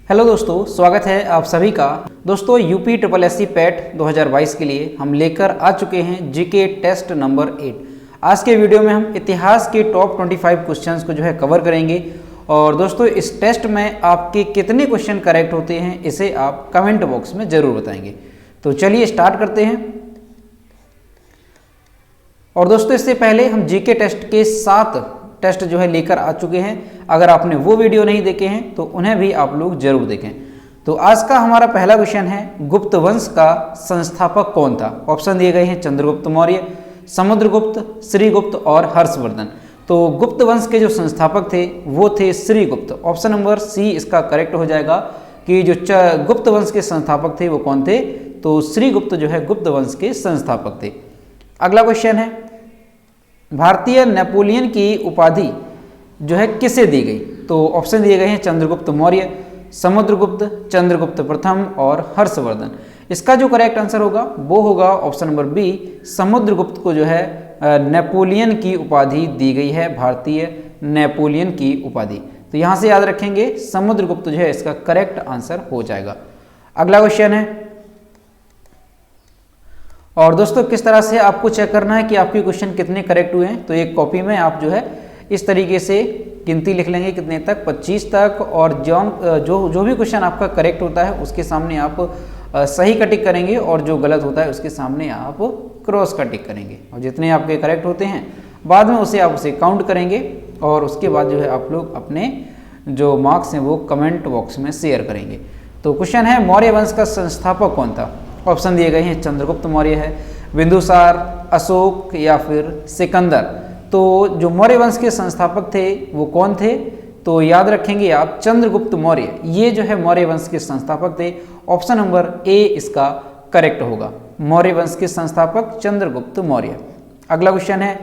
Hello दोस्तों, स्वागत है आप सभी का। दोस्तों यूपी ट्रिपल एससी पैट 2022 के लिए हम लेकर आ चुके हैं जीके टेस्ट नंबर 8। आज के वीडियो में हम इतिहास के टॉप 25 क्वेश्चंस को कवर करेंगे। और दोस्तों इस टेस्ट में आपके कितने क्वेश्चन करेक्ट होते हैं इसे आप कमेंट बॉक्स में ज़रूर बताएंगे। तो चलिए स्टार्ट करते हैं। और दोस्तों इससे पहले हम जीके टेस्ट के 7 टेस्ट लेकर आ चुके हैं। अगर आपने वो वीडियो नहीं देखे हैं तो उन्हें भी आप लोग जरूर देखें। तो आज का हमारा पहला क्वेश्चन है, गुप्त वंश का संस्थापक कौन था? ऑप्शन दिए गए हैं चंद्रगुप्त मौर्य, समुद्रगुप्त, श्रीगुप्त और हर्षवर्धन। तो गुप्त वंश के जो संस्थापक थे वो थे श्रीगुप्त। ऑप्शन नंबर सी इसका करेक्ट हो जाएगा कि जो गुप्त वंश के संस्थापक थे वो कौन थे? तो श्रीगुप्त गुप्त वंश के संस्थापक थे। अगला क्वेश्चन है, भारतीय नेपोलियन की उपाधि किसे दी गई? तो ऑप्शन दिए गए हैं चंद्रगुप्त मौर्य, समुद्रगुप्त, चंद्रगुप्त प्रथम और हर्षवर्धन। इसका जो करेक्ट आंसर होगा वो होगा ऑप्शन नंबर बी, समुद्रगुप्त को नेपोलियन की उपाधि दी गई है, भारतीय नेपोलियन की उपाधि। तो यहाँ से याद रखेंगे समुद्रगुप्त इसका करेक्ट आंसर हो जाएगा। अगला क्वेश्चन है, और दोस्तों किस तरह से आपको चेक करना है कि आपके क्वेश्चन कितने करेक्ट हुए हैं? तो एक कॉपी में आप इस तरीके से गिनती लिख लेंगे कितने तक, 25 तक। और जो भी क्वेश्चन आपका करेक्ट होता है उसके सामने आप सही का टिक करेंगे और जो गलत होता है उसके सामने आप क्रॉस का टिक करेंगे। और जितने आपके करेक्ट होते हैं बाद में उसे काउंट करेंगे और उसके बाद आप लोग अपने जो मार्क्स हैं वो कमेंट बॉक्स में शेयर करेंगे। तो क्वेश्चन है, मौर्य वंश का संस्थापक कौन था? ऑप्शन दिए गए हैं चंद्रगुप्त मौर्य है, बिंदुसार, अशोक या फिर सिकंदर। तो जो मौर्य वंश के संस्थापक थे वो कौन थे? तो याद रखेंगे आप चंद्रगुप्त मौर्य, ये मौर्य वंश के संस्थापक थे। ऑप्शन नंबर ए इसका करेक्ट होगा, मौर्य वंश के संस्थापक चंद्रगुप्त मौर्य। अगला क्वेश्चन है,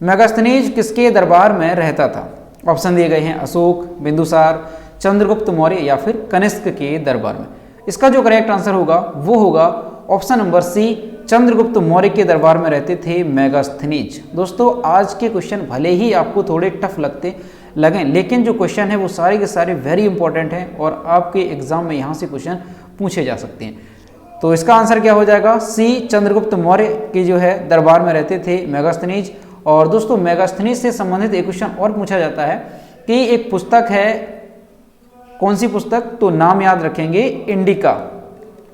मेगास्थनीज किसके दरबार में रहता था? ऑप्शन दिए गए हैं अशोक, बिंदुसार, चंद्रगुप्त मौर्य या फिर कनिष्क के दरबार में। इसका जो करेक्ट आंसर होगा वो होगा option number C, Chandragupta Maurya के दरबार में रहते थे मेगास्थनीज। दोस्तों आज के क्वेश्चन भले ही आपको थोड़े टफ लगें, लेकिन जो क्वेश्चन है वो सारे के सारे वेरी इंपॉर्टेंट हैं और आपके एग्जाम में यहाँ से क्वेश्चन पूछे जा सकते हैं। तो इसका आंसर क्या हो जाएगा? सी, चंद्रगुप्त मौर्य के दरबार में रहते थे मेगास्थनीज। और दोस्तों मेगास्थनीज से संबंधित एक क्वेश्चन और पूछा जाता है कि एक पुस्तक है, कौन सी पुस्तक? तो नाम याद रखेंगे, इंडिका।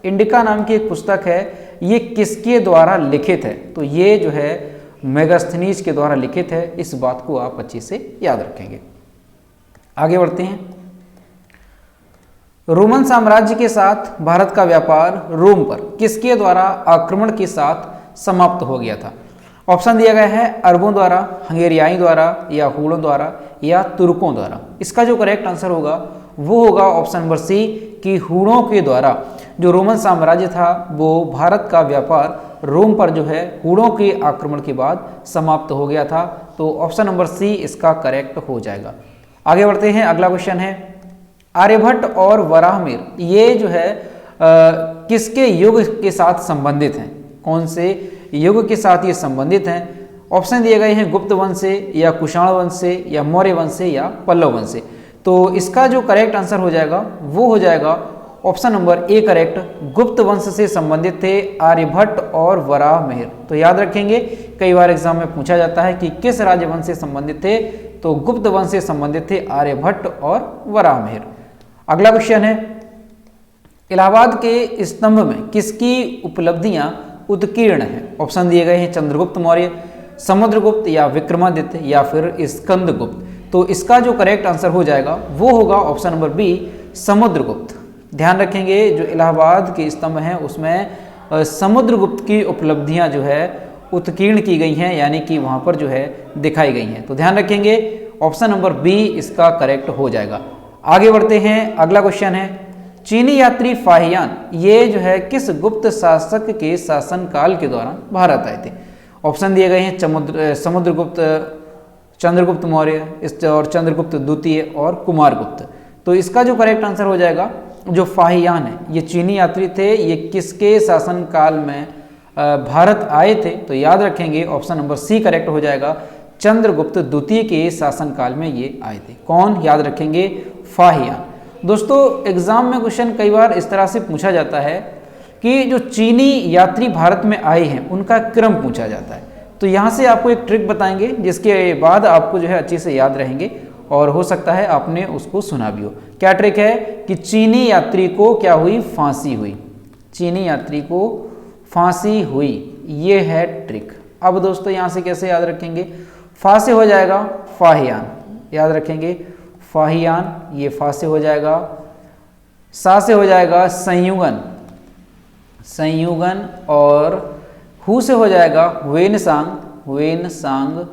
इंडिका नाम की एक पुस्तक है, ये किसके द्वारा लिखित है? तो ये मेगास्थनीज के द्वारा लिखित है। इस बात को आप अच्छे से याद रखेंगे। आगे बढ़ते हैं, रोमन साम्राज्य के साथ भारत का व्यापार रोम पर किसके द्वारा आक्रमण के साथ समाप्त हो गया था? ऑप्शन दिया गया है अरबों द्वारा, हंगेरियाई द्वारा या हूणों द्वारा या तुर्कों द्वारा। इसका जो करेक्ट आंसर होगा वो होगा ऑप्शन नंबर सी कि हूणों के द्वारा। जो रोमन साम्राज्य था वो भारत का व्यापार रोम पर हूणों के आक्रमण के बाद समाप्त हो गया था। तो ऑप्शन नंबर सी इसका करेक्ट हो जाएगा। आगे बढ़ते हैं, अगला क्वेश्चन है, आर्यभट्ट और वराहमिहिर ये किसके युग के साथ संबंधित हैं? कौन से युग के साथ ये संबंधित हैं? ऑप्शन दिए गए हैं गुप्त वंश से या कुषाण वंश से या मौर्य वंश से या पल्लव वंश से। तो इसका जो करेक्ट आंसर हो जाएगा वो हो जाएगा ऑप्शन नंबर ए करेक्ट, गुप्त वंश से संबंधित थे आर्यभट्ट और वराहमिहिर। तो याद रखेंगे कई बार एग्जाम में पूछा जाता है कि किस राजवंश से संबंधित थे? तो गुप्त वंश से संबंधित थे आर्यभट्ट और वराहमिहिर। अगला क्वेश्चन है, इलाहाबाद के स्तंभ में किसकी उपलब्धियां उत्कीर्ण है? ऑप्शन दिए गए हैं चंद्रगुप्त मौर्य, समुद्रगुप्त या विक्रमादित्य या फिर स्कंदगुप्त। तो इसका जो करेक्ट आंसर हो जाएगा वो होगा ऑप्शन नंबर बी, समुद्रगुप्त। ध्यान रखेंगे जो इलाहाबाद के स्तंभ हैं उसमें समुद्रगुप्त की उपलब्धियां उत्कीर्ण की गई हैं, यानी कि वहां पर दिखाई गई हैं। तो ध्यान रखेंगे ऑप्शन नंबर बी इसका करेक्ट हो जाएगा। आगे बढ़ते हैं, अगला क्वेश्चन है, चीनी यात्री फाहियान ये किस गुप्त शासक के शासनकाल के दौरान भारत आए थे? ऑप्शन दिए गए हैं समुद्रगुप्त, चंद्रगुप्त मौर्य और चंद्रगुप्त द्वितीय और कुमारगुप्त। तो इसका जो करेक्ट आंसर हो जाएगा, जो फाहियान है ये चीनी यात्री थे, ये किसके शासनकाल में भारत आए थे? तो याद रखेंगे ऑप्शन नंबर सी करेक्ट हो जाएगा, चंद्रगुप्त द्वितीय के शासनकाल में ये आए थे। कौन? याद रखेंगे फाहियान। दोस्तों एग्जाम में क्वेश्चन कई बार इस तरह से पूछा जाता है कि जो चीनी यात्री भारत में आए हैं उनका क्रम पूछा जाता है। तो यहाँ से आपको एक ट्रिक बताएंगे जिसके बाद आपको जो है अच्छे से याद रहेंगे और हो सकता है आपने उसको सुना भी हो। क्या ट्रिक है कि चीनी यात्री को क्या हुई, फांसी हुई। चीनी यात्री को फांसी हुई, ये है ट्रिक। अब दोस्तों यहाँ से कैसे याद रखेंगे, फा से हो जाएगा फाहियान, याद रखेंगे फाहियान, ये फा से हो जाएगा। सा से हो जाएगा संयुगन, संयुगन, और हु से हो जाएगा वेनसांग, वेनसांग,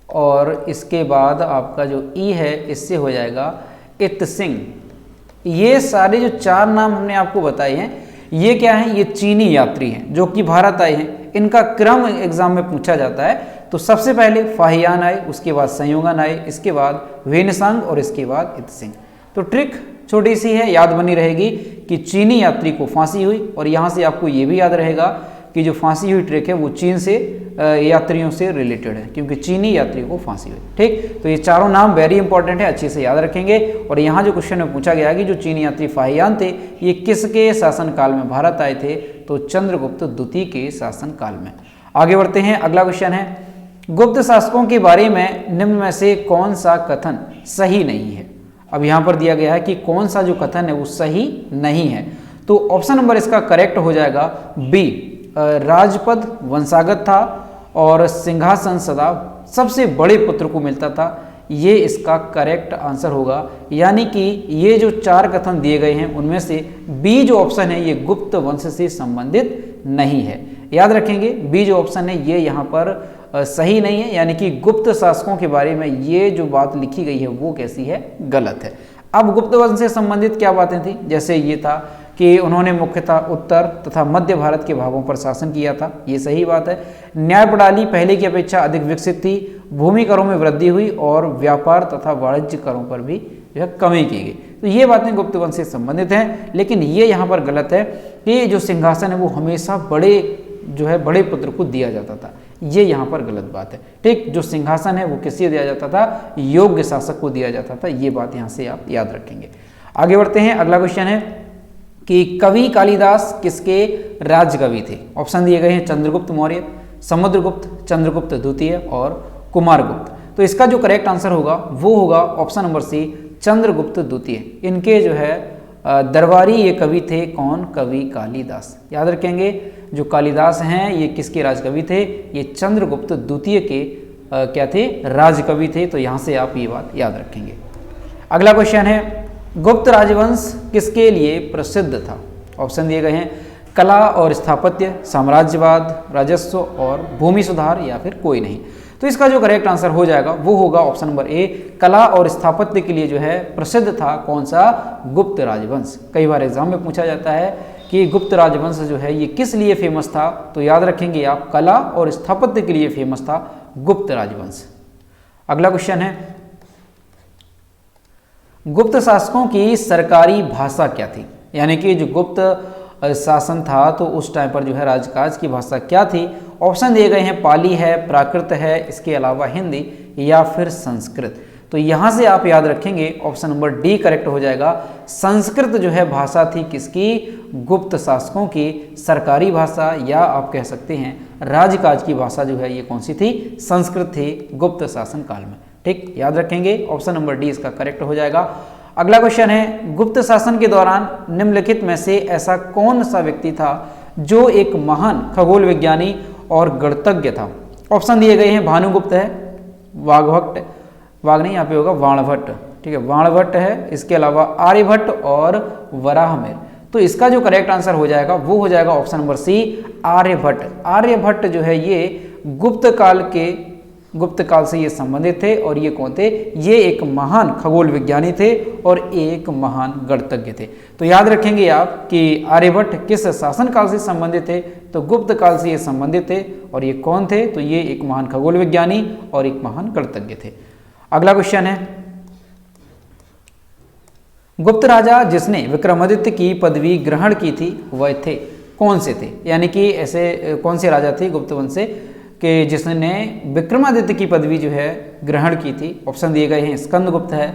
और इसके बाद आपका जो ई है इससे हो जाएगा इत्सिंग। ये सारे जो 4 नाम हमने आपको बताए हैं ये क्या हैं, ये चीनी यात्री हैं जो कि भारत आए हैं। इनका क्रम एग्जाम में पूछा जाता है। तो सबसे पहले फाहियान आए, उसके बाद संयुगन आए, इसके बाद वेनसांग और इसके बाद इत्सिंग। तो ट्रिक छोटी सी है, याद बनी रहेगी कि चीनी यात्री को फांसी हुई, और यहाँ से आपको ये भी याद रहेगा कि जो फांसी हुई ट्रिक है वो चीन से यात्रियों से रिलेटेड है, क्योंकि चीनी यात्रियों को फांसी हुई। ठीक, तो ये चारों नाम वेरी इंपॉर्टेंट है, अच्छे से याद रखेंगे। और यहाँ जो क्वेश्चन में पूछा गया कि जो चीनी यात्री फाहियान थे ये किसके शासनकाल में भारत आए थे, तो चंद्रगुप्त द्वितीय के शासनकाल में। आगे बढ़ते हैं, अगला क्वेश्चन है गुप्त शासकों के बारे में निम्न में से कौन सा कथन सही नहीं है। अब यहाँ पर दिया गया है कि कौन सा जो कथन है वो सही नहीं है। तो ऑप्शन नंबर इसका करेक्ट हो जाएगा बी, राजपद वंशागत था और सिंहासन सदा सबसे बड़े पुत्र को मिलता था। ये इसका करेक्ट आंसर होगा। यानी कि ये जो 4 कथन दिए गए हैं उनमें से बी जो ऑप्शन है ये गुप्त वंश से संबंधित नहीं है। याद रखेंगे बी जो ऑप्शन है ये यहाँ पर सही नहीं है, यानी कि गुप्त शासकों के बारे में ये जो बात लिखी गई है वो कैसी है, गलत है। अब गुप्त वंश से संबंधित क्या बातें थी, जैसे ये था कि उन्होंने मुख्यतः उत्तर तथा मध्य भारत के भागों पर शासन किया था, ये सही बात है। न्याय प्रणाली पहले की अपेक्षा अधिक विकसित थी, भूमि करों में वृद्धि हुई और व्यापार तथा वाणिज्य करों पर भी जो है कमी की गई। तो ये बातें गुप्त वंश से संबंधित हैं। लेकिन ये यहाँ पर गलत है कि जो सिंहासन है वो हमेशा बड़े पुत्र को दिया जाता था, ये यहाँ पर गलत बात है। ठीक, जो सिंहासन है वो किसे दिया जाता था, योग्य शासक को दिया जाता था, ये बात यहाँ से आप याद रखेंगे। आगे बढ़ते हैं, अगला क्वेश्चन है कि कवि कालिदास किसके राजकवि थे। ऑप्शन दिए गए हैं चंद्रगुप्त मौर्य, समुद्रगुप्त, चंद्रगुप्त द्वितीय और कुमारगुप्त। तो इसका जो करेक्ट आंसर होगा वो होगा ऑप्शन नंबर सी, चंद्रगुप्त द्वितीय। इनके जो है दरबारी ये कवि थे, कौन, कवि कालिदास। याद रखेंगे जो कालिदास हैं ये किसके राजकवि थे, ये चंद्रगुप्त द्वितीय के क्या थे, राजकवि थे। तो यहाँ से आप ये बात याद रखेंगे। अगला क्वेश्चन है गुप्त राजवंश किसके लिए प्रसिद्ध था। ऑप्शन दिए गए हैं कला और स्थापत्य, साम्राज्यवाद, राजस्व और भूमि सुधार, या फिर कोई नहीं। तो इसका जो करेक्ट आंसर हो जाएगा वो होगा ऑप्शन नंबर ए, कला और स्थापत्य के लिए जो है प्रसिद्ध था कौन सा, गुप्त राजवंश। कई बार एग्जाम में पूछा जाता है कि गुप्त राजवंश जो है ये किस लिए फेमस था, तो याद रखेंगे आप कला और स्थापत्य के लिए फेमस था गुप्त राजवंश। अगला क्वेश्चन है गुप्त शासकों की सरकारी भाषा क्या थी। यानी कि जो गुप्त शासन था तो उस टाइम पर जो है राजकाज की भाषा क्या थी। ऑप्शन दिए गए हैं पाली है, प्राकृत है, इसके अलावा हिंदी या फिर संस्कृत। तो यहाँ से आप याद रखेंगे ऑप्शन नंबर डी करेक्ट हो जाएगा। संस्कृत जो है भाषा थी किसकी, गुप्त शासकों की सरकारी भाषा, या आप कह सकते हैं राजकाज की भाषा जो है ये कौन सी थी, संस्कृत थी गुप्त शासन काल में। ठीक, याद रखेंगे ऑप्शन नंबर डी इसका करेक्ट हो जाएगा। अगला क्वेश्चन है गुप्त शासन के दौरान निम्नलिखित में से ऐसा कौन सा व्यक्ति था जो एक महान खगोल विज्ञानी और गणितज्ञ था। ऑप्शन दिए गए हैं भानुगुप्त है, वाघभट्ट, वाघ नहीं यहाँ पे होगा वाणभट्ट, ठीक है वाणभट्ट है, इसके अलावा आर्यभट्ट और वराहमिहिर। तो इसका जो करेक्ट आंसर हो जाएगा वो हो जाएगा option number C, Aryabhata. Aryabhata जो है ये गुप्त काल से ये संबंधित थे और ये कौन थे, ये एक महान खगोल विज्ञानी थे और एक महान गणितज्ञ थे। तो याद रखेंगे आप कि आर्यभट्ट किस शासन काल से संबंधित थे, तो गुप्त काल से ये संबंधित थे और ये कौन थे, तो ये एक महान खगोल विज्ञानी और एक महान गणितज्ञ थे। अगला क्वेश्चन है गुप्त राजा जिसने विक्रमादित्य की पदवी ग्रहण की थी वह थे कौन से थे। यानी कि ऐसे कौन से राजा थे गुप्त वंश से कि जिसने विक्रमादित्य की पदवी जो है ग्रहण की थी। ऑप्शन दिए गए हैं स्कंदगुप्त है,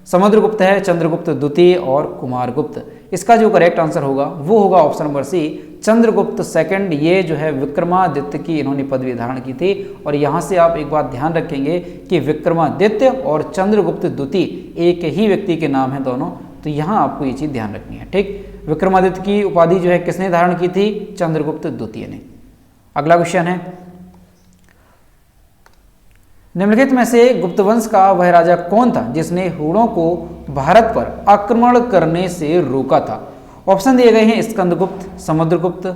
समुद्रगुप्त है, चंद्रगुप्त द्वितीय और कुमारगुप्त। इसका जो करेक्ट आंसर होगा वो होगा option number C, Chandragupta second. ये जो है विक्रमादित्य की इन्होंने पदवी धारण की थी। और यहाँ से आप एक बात ध्यान रखेंगे कि विक्रमादित्य और चंद्रगुप्त द्वितीय एक ही व्यक्ति के नाम है दोनों, तो यहाँ आपको ये चीज़ ध्यान रखनी है। ठीक, विक्रमादित्य की उपाधि जो है किसने धारण की थी? चंद्रगुप्त द्वितीय ने। अगला क्वेश्चन है, निम्नलिखित में से गुप्त वंश का वह राजा कौन था जिसने हूणों को भारत पर आक्रमण करने से रोका था? ऑप्शन दिए गए हैं स्कंदगुप्त, समुद्रगुप्त,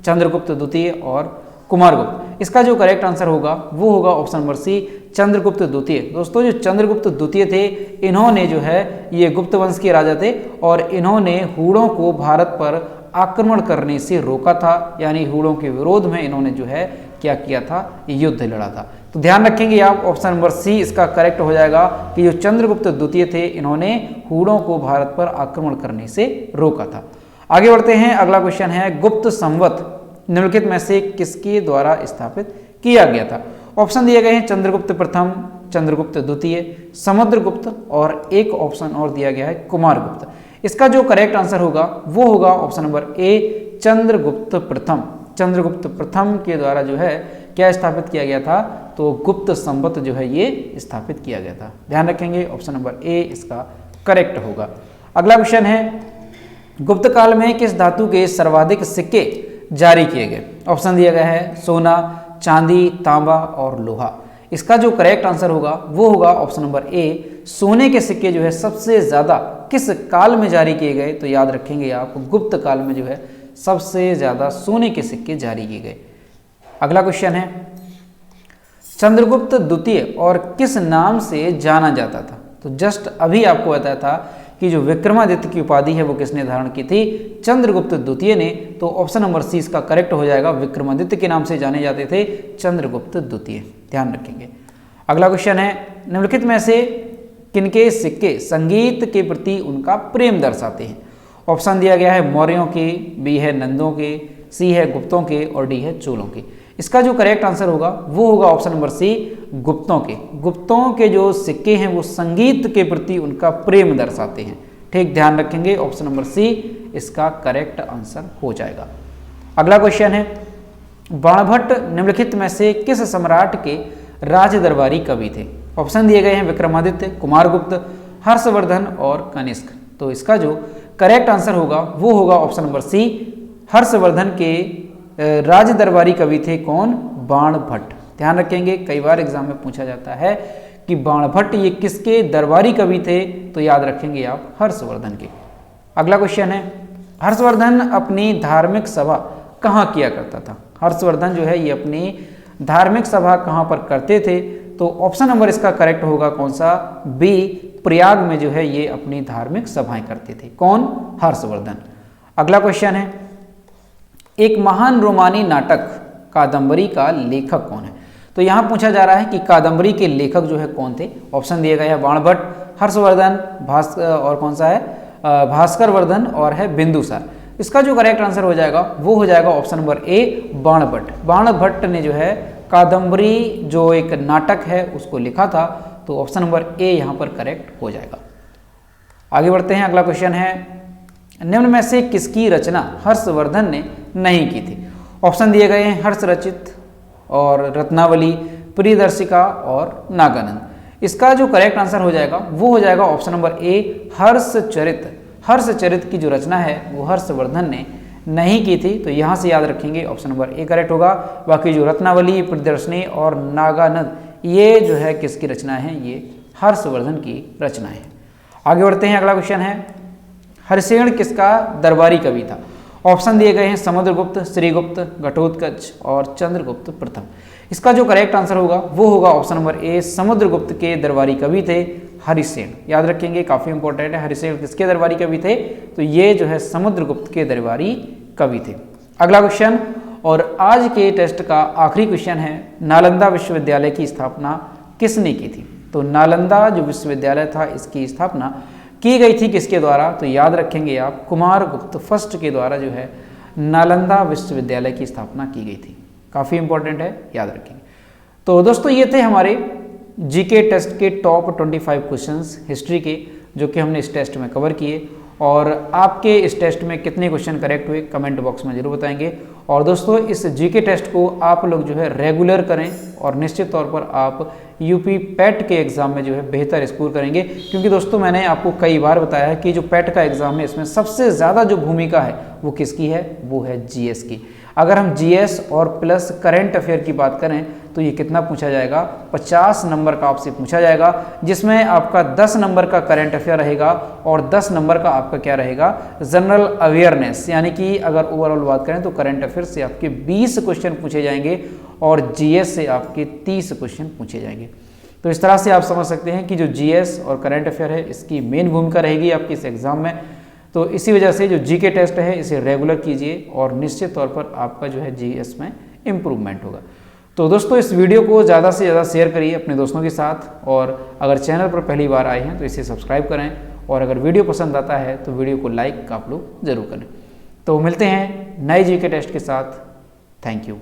चंद्रगुप्त द्वितीय और कुमारगुप्त। इसका जो करेक्ट आंसर होगा वो होगा ऑप्शन नंबर सी, चंद्रगुप्त द्वितीय। दोस्तों जो चंद्रगुप्त द्वितीय थे, इन्होंने जो है ये गुप्त वंश के राजा थे और इन्होंने हूणों को भारत पर आक्रमण करने से रोका था, यानी हूणों के विरोध में इन्होंने जो है क्या किया था? युद्ध लड़ा था। तो ध्यान रखेंगे आप, ऑप्शन नंबर सी इसका करेक्ट हो जाएगा कि जो चंद्रगुप्त द्वितीय थे इन्होंने हूणों को भारत पर आक्रमण करने से रोका था। आगे बढ़ते हैं, अगला क्वेश्चन है, गुप्त संवत निम्नलिखित में से किसके द्वारा स्थापित किया गया था? ऑप्शन दिए गए हैं चंद्रगुप्त प्रथम, चंद्रगुप्त द्वितीय, समुद्रगुप्त और एक ऑप्शन और दिया गया है कुमारगुप्त। इसका जो करेक्ट आंसर होगा वो होगा ऑप्शन नंबर ए, चंद्रगुप्त प्रथम। चंद्रगुप्त प्रथम के द्वारा जो है क्या स्थापित किया गया था? तो गुप्त संवत जो है ये स्थापित किया गया था। ध्यान रखेंगे, ऑप्शन नंबर ए इसका करेक्ट होगा। अगला क्वेश्चन है, गुप्त काल में किस धातु के सर्वाधिक सिक्के जारी किए गए? ऑप्शन दिया गया है सोना, चांदी, तांबा और लोहा। इसका जो करेक्ट आंसर होगा वो होगा ऑप्शन नंबर ए, सोने के सिक्के जो है सबसे ज्यादा किस काल में जारी किए गए? तो याद रखेंगे आप, गुप्त काल में जो है सबसे ज्यादा सोने के सिक्के जारी किए गए। अगला क्वेश्चन है, चंद्रगुप्त द्वितीय और किस नाम से जाना जाता था? तो जस्ट अभी आपको बताया था कि जो विक्रमादित्य की उपाधि है वो किसने धारण की थी? चंद्रगुप्त द्वितीय ने। तो ऑप्शन नंबर सी इसका करेक्ट हो जाएगा, विक्रमादित्य के नाम से जाने जाते थे चंद्रगुप्त द्वितीय। ध्यान रखेंगे। अगला क्वेश्चन है, निम्नलिखित में से किनके सिक्के संगीत के प्रति उनका प्रेम दर्शाते हैं? ऑप्शन दिया गया है मौर्यों के, बी है नंदों के, सी है गुप्तों के और डी है चोलों के। इसका जो करेक्ट आंसर होगा वो होगा ऑप्शन नंबर सी, गुप्तों के। गुप्तों के जो सिक्के हैं वो संगीत के प्रति उनका प्रेम दर्शाते हैं। ठीक, ध्यान रखेंगे, ऑप्शन नंबर सी इसका करेक्ट आंसर हो जाएगा। अगला क्वेश्चन है, बाणभट्ट निम्नलिखित में से किस सम्राट के राज दरबारी कवि थे? ऑप्शन दिए गए हैं विक्रमादित्य, कुमारगुप्त, हर्षवर्धन और कनिष्क। तो इसका जो करेक्ट आंसर होगा वो होगा ऑप्शन नंबर सी, हर्षवर्धन के राज दरबारी कवि थे कौन? बाणभट्ट। ध्यान रखेंगे, कई बार एग्जाम में पूछा जाता है कि बाणभट्ट ये किसके दरबारी कवि थे? तो याद रखेंगे आप, हर्षवर्धन के। अगला क्वेश्चन है, हर्षवर्धन अपनी धार्मिक सभा कहाँ किया करता था? हर्षवर्धन जो है ये अपनी धार्मिक सभा कहाँ पर करते थे? तो ऑप्शन नंबर इसका करेक्ट होगा कौन सा? बी, प्रयाग में जो है ये अपनी धार्मिक सभाएं करते थे। कौन? हर्षवर्धन। अगला क्वेश्चन है, एक महान रोमानी नाटक कादंबरी का लेखक कौन है? तो यहाँ पूछा जा रहा है कि कादंबरी के लेखक जो है कौन थे? ऑप्शन दिए गए हैं बाणभट्ट, हर्षवर्धन, और कौन सा है? भास्कर वर्धन और है बिंदुसार। इसका जो करेक्ट आंसर हो जाएगा वो हो जाएगा option number A, Banabhatta. Banabhatta ने जो है कादंबरी जो एक नाटक है उसको लिखा था। तो ऑप्शन नंबर ए यहाँ पर करेक्ट हो जाएगा। आगे बढ़ते हैं, अगला क्वेश्चन है, निम्न में से किसकी रचना हर्षवर्धन ने नहीं की थी? ऑप्शन दिए गए हैं हर्ष रचित और रत्नावली, प्रियदर्शिका और नागानंद। इसका जो करेक्ट आंसर हो जाएगा वो हो जाएगा option number A, Harshacharita. Harshacharita की जो रचना है वो हर्षवर्धन ने नहीं की थी। तो यहाँ से याद रखेंगे, ऑप्शन नंबर ए करेक्ट होगा। बाकी जो रत्नावली, प्रियदर्शनी और नागानंद ये जो है किसकी रचना है? ये हर्षवर्धन की रचना है। आगे बढ़ते हैं, अगला क्वेश्चन है, हरिसेन किसका दरबारी कवि था? ऑप्शन दिए गए हैं समुद्रगुप्त, श्रीगुप्त, घटोत्कच और चंद्रगुप्त प्रथम। इसका जो करेक्ट आंसर होगा वो होगा ऑप्शन नंबर ए, समुद्रगुप्त के दरबारी कवि थे हरिसेन। याद रखेंगे, काफी इंपॉर्टेंट है। हरिसेन किसके दरबारी कवि थे? तो ये जो है समुद्रगुप्त के दरबारी कवि थे। अगला क्वेश्चन और आज के टेस्ट का आखिरी क्वेश्चन है, नालंदा विश्वविद्यालय की स्थापना किसने की थी? तो नालंदा जो विश्वविद्यालय था इसकी स्थापना की गई थी किसके द्वारा? तो याद रखेंगे आप, कुमारगुप्त फर्स्ट के द्वारा जो है नालंदा विश्वविद्यालय की स्थापना की गई थी। काफ़ी इंपॉर्टेंट है, याद रखेंगे। तो दोस्तों ये थे हमारे जीके टेस्ट के टॉप 25 क्वेश्चंस हिस्ट्री के। जो कि हमने इस टेस्ट में कवर किए, और आपके इस टेस्ट में कितने क्वेश्चन करेक्ट हुए कमेंट बॉक्स में जरूर बताएंगे। और दोस्तों इस जीके टेस्ट को आप लोग जो है रेगुलर करें और निश्चित तौर पर आप यूपी पैट के एग्ज़ाम में जो है बेहतर स्कोर करेंगे, क्योंकि दोस्तों मैंने आपको कई बार बताया है कि जो पैट का एग्ज़ाम है इसमें सबसे ज़्यादा जो भूमिका है वो किसकी है, वो है जीएस की। अगर हम जीएस और प्लस करंट अफेयर की बात करें तो ये कितना पूछा जाएगा, 50 नंबर का आपसे पूछा जाएगा, जिसमें आपका 10 नंबर का करंट अफेयर रहेगा और 10 नंबर का आपका क्या रहेगा, जनरल अवेयरनेस। यानी कि अगर ओवरऑल बात करें तो करंट अफेयर से आपके 20 क्वेश्चन पूछे जाएंगे और जीएस से आपके 30 क्वेश्चन पूछे जाएंगे। तो इस तरह से आप समझ सकते हैं कि जो जीएस और करंट अफेयर है इसकी मेन भूमिका रहेगी आपकी इस एग्ज़ाम में। तो इसी वजह से जो जीके टेस्ट है इसे रेगुलर कीजिए और निश्चित तौर पर आपका जो है जीएस में इम्प्रूवमेंट होगा। तो दोस्तों इस वीडियो को ज़्यादा से ज़्यादा शेयर करिए अपने दोस्तों के साथ, और अगर चैनल पर पहली बार आए हैं तो इसे सब्सक्राइब करें, और अगर वीडियो पसंद आता है तो वीडियो को लाइक आप लोग ज़रूर करें। तो मिलते हैं नए जीके टेस्ट के साथ। Thank you.